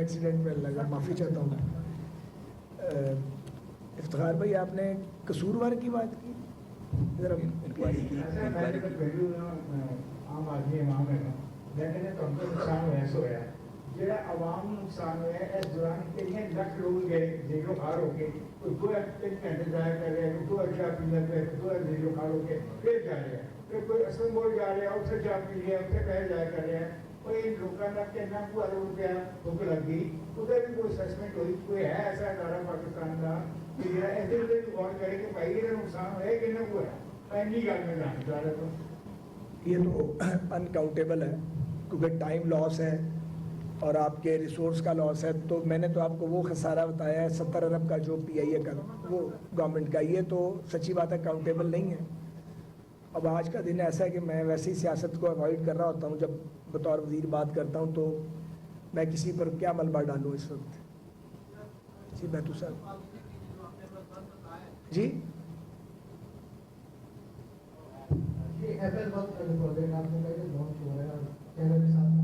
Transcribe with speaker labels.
Speaker 1: Accident में लगा, माफ़ी चाहता हूँ। इफ्तिखार भाई, आपने कसूरवार की बात की, जरा इंक्वायरी की।
Speaker 2: आम आदमी इमाम है ना, लेकिन तुमको नुकसान ऐसा होया जेड़ा आवाम नुकसान होया इस दौरान कितने लाख लोग गए जेलो खार होके, कोई 2-3 घंटे जाया कर रहे हैं, 2 चाय पी लेते हैं, 2 जेलो खार होके फिर जा रहे हैं, फिर कोई असम बोल जा रहे हैं, उसे चाय पी लिया, उसे कहे जाया कर रहे हैं। कोई लोगों का कहना हुआ रुपया भुख लग गई, उधर भी कोई असेसमेंट हुई, कोई है ऐसा अदारा पाकिस्तान का कि ऐसे गौर करे कि भाई ये नुकसान है कि ना हुआ है, पहली गल में जानना चाह रहा था।
Speaker 1: ये तो अनकाउंटेबल है, क्योंकि टाइम लॉस है और आपके रिसोर्स का लॉस है। तो मैंने तो आपको वो खसारा बताया है 70 अरब का जो PIA का, वो गवर्नमेंट का, ये तो सच्ची बात है काउंटेबल नहीं है। अब आज का दिन ऐसा है कि मैं वैसे ही सियासत को अवॉइड कर रहा होता हूँ, जब बतौर वज़ीर बात करता हूँ तो मैं किसी पर क्या मलबा डालूँ इस वक्त। जी बैतू साहब जी,
Speaker 3: ये एप्पल वक्त का जो प्रोजेक्ट आपने कहा लॉन्च हो रहा है और चैनल के साथ